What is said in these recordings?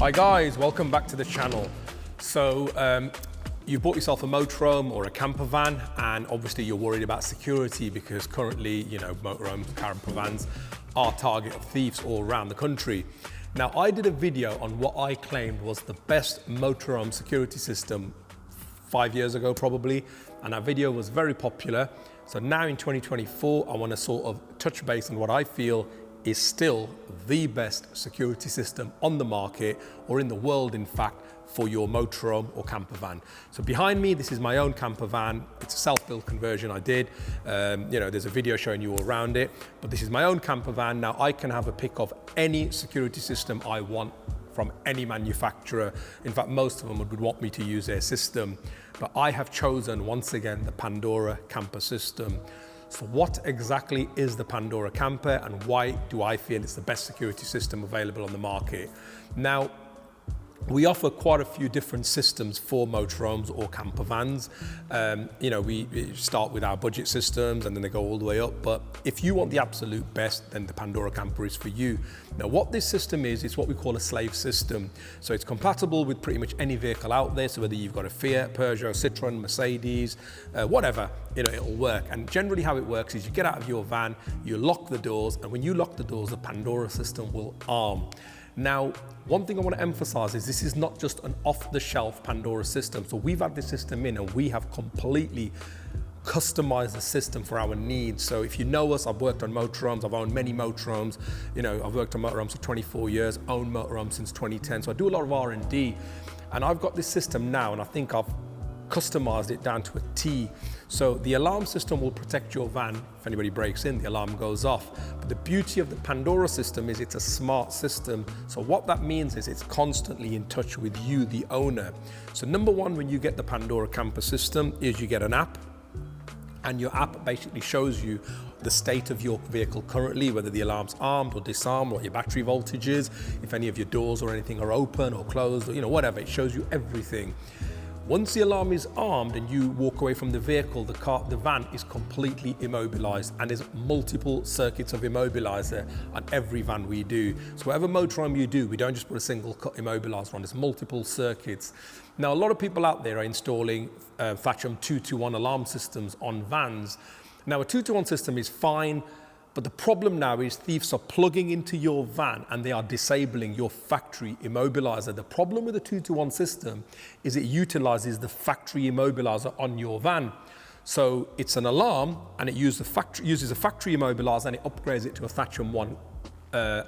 Hi guys, welcome back to the channel. So you bought yourself a motorhome or a camper van, and obviously you're worried about security because currently, motorhomes, camper vans are target of thieves all around the country. Now, I did a video on what I claimed was the best motorhome security system 5 years ago probably, and that video was very popular. So now in 2024, I want to sort of touch base on what I feel is still the best security system on the market, or in the world in fact, for your motorhome or camper van. So behind me, this is my own camper van. It's a self-built conversion I did. There's a video showing you all around it, but this is my own camper van. Now I can have a pick of any security system I want from any manufacturer. In fact, most of them would want me to use their system, but I have chosen once again the Pandora Camper system. So what exactly is the Pandora Camper, and why do I feel it's the best security system available on the market? Now, we offer quite a few different systems for motorhomes or camper vans. We start with our budget systems and then they go all the way up. But if you want the absolute best, then the Pandora Camper is for you. Now, what this system is what we call a slave system. So it's compatible with pretty much any vehicle out there. So whether you've got a Fiat, Peugeot, Citroen, Mercedes, whatever, it'll work. And generally how it works is you get out of your van, you lock the doors, and when you lock the doors, the Pandora system will arm. Now, one thing I want to emphasize is this is not just an off-the-shelf Pandora system. So we've had this system in and we have completely customized the system for our needs. So if you know us, I've worked on motorhomes, I've owned many motorhomes. I've worked on motorhomes for 24 years, owned motorhomes since 2010. So I do a lot of R&D, and I've got this system now, and I think I've customized it down to a T. So the alarm system will protect your van. If anybody breaks in, the alarm goes off. But the beauty of the Pandora system is it's a smart system. So what that means is it's constantly in touch with you, the owner. So number one, when you get the Pandora Camper system, is you get an app, and your app basically shows you the state of your vehicle currently, whether the alarm's armed or disarmed, what your battery voltage is, if any of your doors or anything are open or closed, or whatever. It shows you everything. Once the alarm is armed and you walk away from the vehicle, the van is completely immobilized, and there's multiple circuits of immobilizer on every van we do. So whatever motorhome you do, we don't just put a single cut immobilizer on, there's multiple circuits. Now, a lot of people out there are installing Thatcham 2-to-1 alarm systems on vans. Now, a 2-to-1 system is fine, but the problem now is thieves are plugging into your van and they are disabling your factory immobilizer. The problem with a 2-to-1 system is it utilizes the factory immobilizer on your van. So it's an alarm and it uses a factory immobilizer and it upgrades it to a Thatcham 1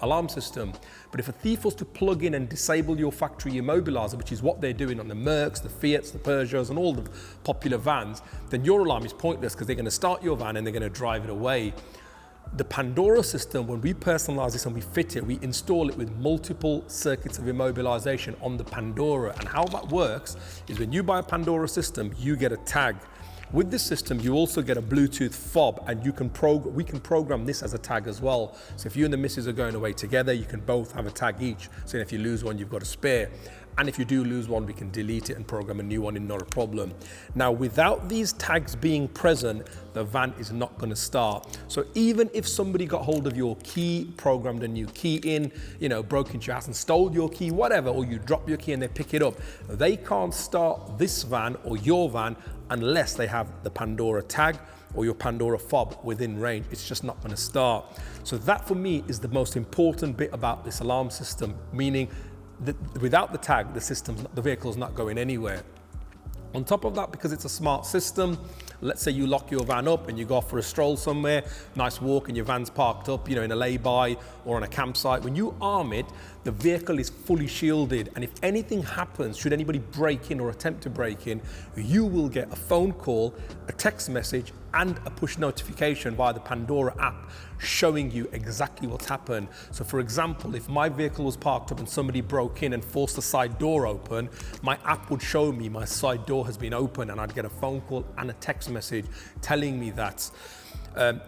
alarm system. But if a thief was to plug in and disable your factory immobilizer, which is what they're doing on the Mercs, the Fiats, the Peugeots, and all the popular vans, then your alarm is pointless because they're going to start your van and they're going to drive it away. The Pandora system, when we personalize this and we fit it, we install it with multiple circuits of immobilization on the Pandora. And how that works is when you buy a Pandora system, you get a tag. With this system, you also get a Bluetooth fob, and we can program this as a tag as well. So if you and the missus are going away together, you can both have a tag each. So if you lose one, you've got a spare. And if you do lose one, we can delete it and program a new one in, not a problem. Now, without these tags being present, the van is not going to start. So even if somebody got hold of your key, programmed a new key in, broke into your house and stole your key, whatever, or you drop your key and they pick it up, they can't start this van or your van unless they have the Pandora tag or your Pandora fob within range. It's just not going to start. So that for me is the most important bit about this alarm system, meaning without the tag, the vehicle's not going anywhere. On top of that, because it's a smart system, let's say you lock your van up and you go off for a stroll somewhere, nice walk, and your van's parked up, in a lay-by or on a campsite. When you arm it, the vehicle is fully shielded, and if anything happens, should anybody break in or attempt to break in, you will get a phone call, a text message, and a push notification via the Pandora app showing you exactly what's happened. So for example, if my vehicle was parked up and somebody broke in and forced the side door open, my app would show me my side door has been open, and I'd get a phone call and a text message telling me that.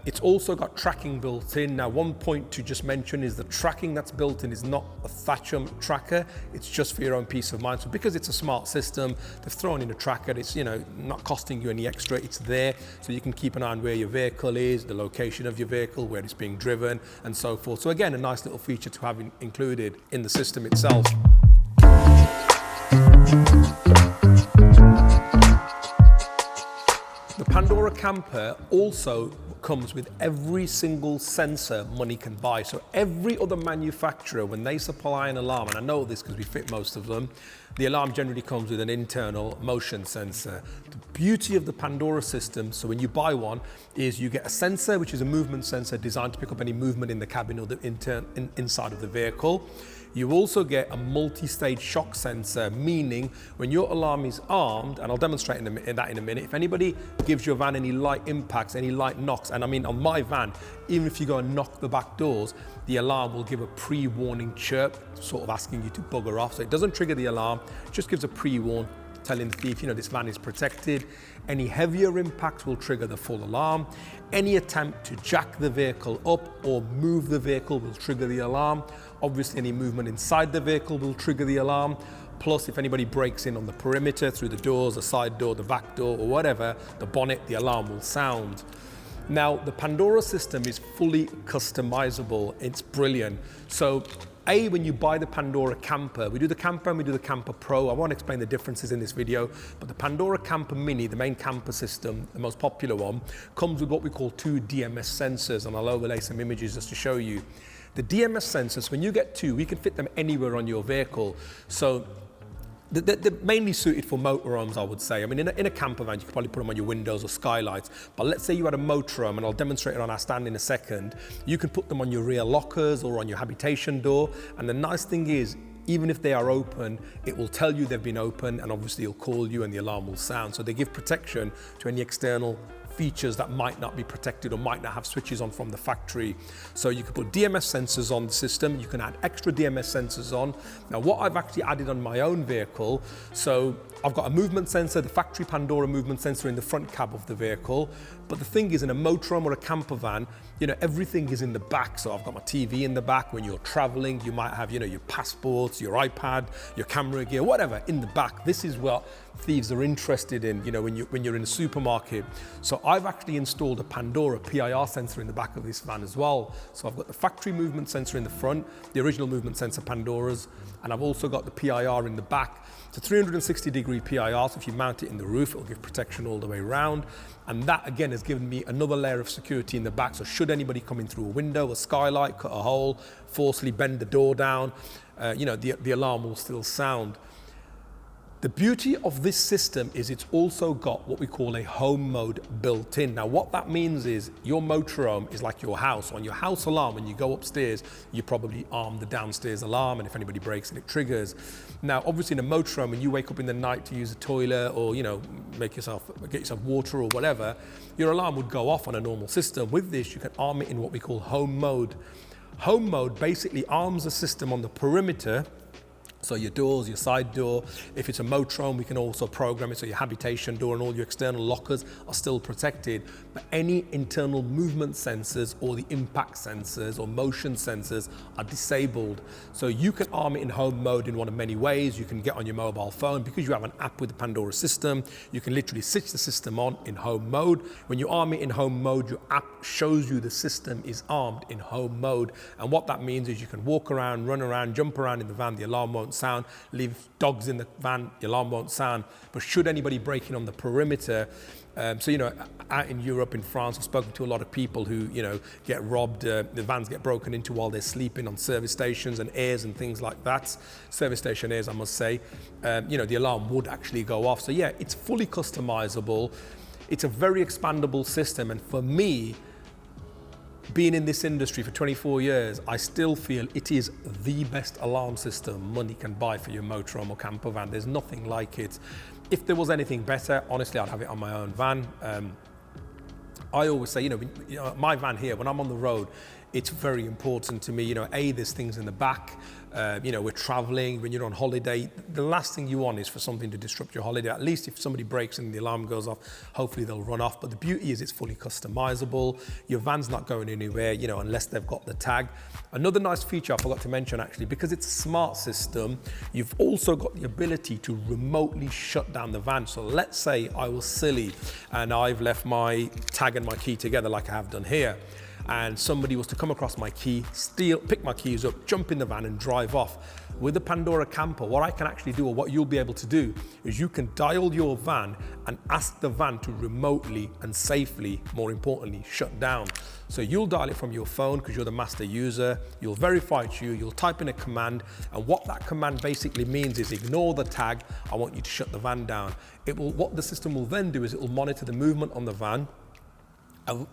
It's also got tracking built in. Now, one point to just mention is the tracking that's built in is not a Thatcham tracker. It's just for your own peace of mind. So because it's a smart system, they've thrown in a tracker. It's, not costing you any extra. It's there, so you can keep an eye on where your vehicle is, the location of your vehicle, where it's being driven, and so forth. So again, a nice little feature to have included in the system itself. The Pandora Camper also comes with every single sensor money can buy. So every other manufacturer, when they supply an alarm, and I know this because we fit most of them, the alarm generally comes with an internal motion sensor. The beauty of the Pandora system, so when you buy one, is you get a sensor, which is a movement sensor designed to pick up any movement in the cabin or the inside of the vehicle. You also get a multi-stage shock sensor, meaning when your alarm is armed, and I'll demonstrate that in a minute, if anybody gives your van any light impacts, any light knocks, and I mean on my van, even if you go and knock the back doors, the alarm will give a pre-warning chirp, sort of asking you to bugger off. So it doesn't trigger the alarm, it just gives a pre-warn, telling the thief, you know, this van is protected. Any heavier impacts will trigger the full alarm. Any attempt to jack the vehicle up or move the vehicle will trigger the alarm. Obviously, any movement inside the vehicle will trigger the alarm. Plus, if anybody breaks in on the perimeter, through the doors, the side door, the back door, or whatever, the bonnet, the alarm will sound. Now, the Pandora system is fully customizable. It's brilliant. So, when you buy the Pandora Camper, we do the Camper and we do the Camper Pro. I won't explain the differences in this video, but the Pandora Camper Mini, the main camper system, the most popular one, comes with what we call 2 DMS sensors, and I'll overlay some images just to show you. The DMS sensors, when you get 2, we can fit them anywhere on your vehicle. So they're mainly suited for motorhomes, I would say. I mean, in a camper van, you could probably put them on your windows or skylights. But let's say you had a motorhome, and I'll demonstrate it on our stand in a second. You can put them on your rear lockers or on your habitation door. And the nice thing is, even if they are open, it will tell you they've been open, and obviously it'll call you and the alarm will sound. So they give protection to any external features that might not be protected or might not have switches on from the factory. So you can put DMS sensors on the system, you can add extra DMS sensors on. Now what I've actually added on my own vehicle, so I've got a movement sensor, the factory Pandora movement sensor in the front cab of the vehicle. But the thing is, in a motorhome or a camper van, you know, everything is in the back. So I've got my TV in the back. When you're traveling, you might have, you know, your passports, your iPad, your camera gear, whatever in the back. This is what thieves are interested in, you know, when you're in a supermarket. So I've actually installed a Pandora PIR sensor in the back of this van as well. So I've got the factory movement sensor in the front, the original movement sensor Pandora's, and I've also got the PIR in the back. It's a 360-degree PIR, so if you mount it in the roof, it'll give protection all the way around. And that, again, has given me another layer of security in the back. So should anybody come in through a window, a skylight, cut a hole, forcefully bend the door down, you know, the alarm will still sound. The beauty of this system is it's also got what we call a home mode built in. Now what that means is your motorhome is like your house. On your house alarm, when you go upstairs, you probably arm the downstairs alarm, and if anybody breaks it, it triggers. Now obviously in a motorhome, when you wake up in the night to use a toilet or, you know, get yourself water or whatever, your alarm would go off on a normal system. With this, you can arm it in what we call home mode. Home mode basically arms the system on the perimeter. So your doors, your side door, if it's a motorhome, we can also program it so your habitation door and all your external lockers are still protected. But any internal movement sensors or the impact sensors or motion sensors are disabled. So you can arm it in home mode in one of many ways. You can get on your mobile phone, because you have an app with the Pandora system, you can literally switch the system on in home mode. When you arm it in home mode, your app shows you the system is armed in home mode. And what that means is you can walk around, run around, jump around in the van, the alarm won't sound, leave dogs in the van, the alarm won't sound. But should anybody break in on the perimeter, so, you know, out in Europe, in France, I've spoken to a lot of people who, you know, get robbed, the vans get broken into while they're sleeping on service stations and airs and things like that. Service station airs, I must say. You know, the alarm would actually go off. So yeah, it's fully customizable. It's a very expandable system. And for me, being in this industry for 24 years, I still feel it is the best alarm system money can buy for your motorhome or camper van. There's nothing like it. If there was anything better, honestly, I'd have it on my own van. I always say, you know, my van here, when I'm on the road, it's very important to me, you know, there's things in the back. You know, we're traveling, when you're on holiday, the last thing you want is for something to disrupt your holiday. At least if somebody breaks and the alarm goes off, hopefully they'll run off. But the beauty is it's fully customizable. Your van's not going anywhere, you know, unless they've got the tag. Another nice feature I forgot to mention, actually, because it's a smart system, you've also got the ability to remotely shut down the van. So let's say I was silly and I've left my tag and my key together like I have done here. and somebody was to come across my key, pick my keys up, jump in the van and drive off. With the Pandora Camper, what I can actually do, or what you'll be able to do, is you can dial your van and ask the van to remotely and safely, more importantly, shut down. So you'll dial it from your phone because you're the master user, you'll verify it's you, you'll type in a command, and what that command basically means is ignore the tag, I want you to shut the van down. What the system will then do is it will monitor the movement on the van,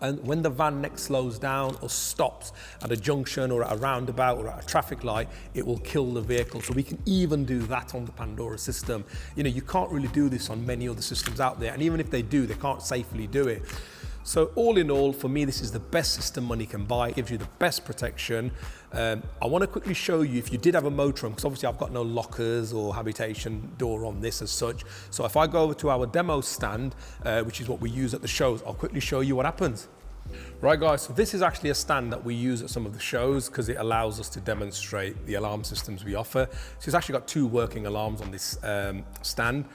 and when the van next slows down or stops at a junction or at a roundabout or at a traffic light, it will kill the vehicle. So we can even do that on the Pandora system. You know, you can't really do this on many other systems out there, and even if they do, they can't safely do it. So all in all, for me, this is the best system money can buy. It gives you the best protection. I want to quickly show you, if you did have a motorhome, because obviously I've got no lockers or habitation door on this as such. So if I go over to our demo stand, which is what we use at the shows, I'll quickly show you what happens. Right guys, so this is actually a stand that we use at some of the shows because it allows us to demonstrate the alarm systems we offer. So it's actually got 2 working alarms on this stand.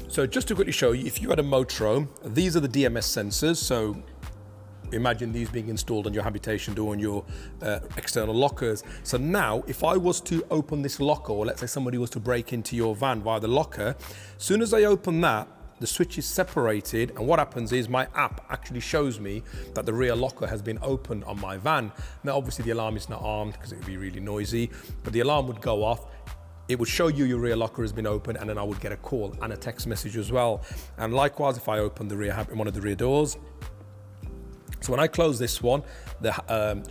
So just to quickly show you, if you had a motorhome, these are the DMS sensors. So imagine these being installed on your habitation door and your external lockers. So now if I was to open this locker, or let's say somebody was to break into your van via the locker, as soon as I open that, the switch is separated, and what happens is my app actually shows me that the rear locker has been opened on my van. Now obviously the alarm is not armed because it would be really noisy, but the alarm would go off. It would show you your rear locker has been opened, and then I would get a call and a text message as well. And likewise, if I open the one of the rear doors, so when I close this one, the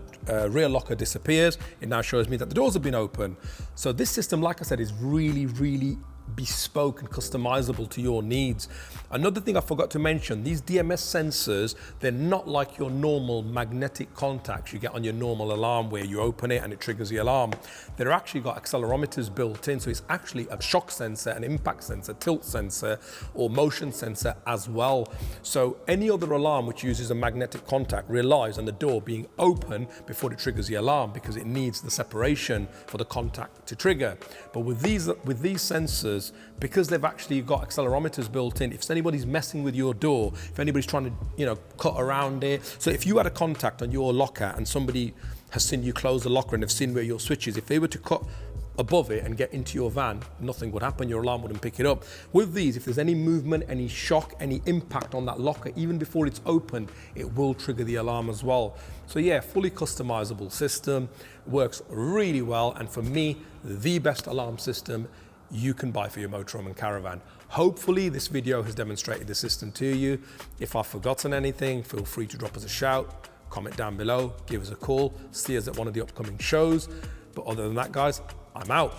rear locker disappears. It now shows me that the doors have been opened. So this system, like I said, is really, really bespoke and customizable to your needs. Another thing I forgot to mention, these DMS sensors, they're not like your normal magnetic contacts you get on your normal alarm where you open it and it triggers the alarm. They're actually got accelerometers built in, so it's actually a shock sensor, an impact sensor, tilt sensor, or motion sensor as well. So any other alarm which uses a magnetic contact relies on the door being open before it triggers the alarm because it needs the separation for the contact to trigger. But with these sensors, because they've actually got accelerometers built in, if anybody's messing with your door, if anybody's trying to, cut around it. So if you had a contact on your locker and somebody has seen you close the locker and have seen where your switch is, if they were to cut above it and get into your van, nothing would happen, your alarm wouldn't pick it up. With these, if there's any movement, any shock, any impact on that locker, even before it's open, it will trigger the alarm as well. So yeah, fully customizable system, works really well, and for me, the best alarm system you can buy for your motorhome and caravan. Hopefully this video has demonstrated the system to you. If I've forgotten anything, feel free to drop us a shout, comment down below, give us a call, see us at one of the upcoming shows. But other than that guys, I'm out.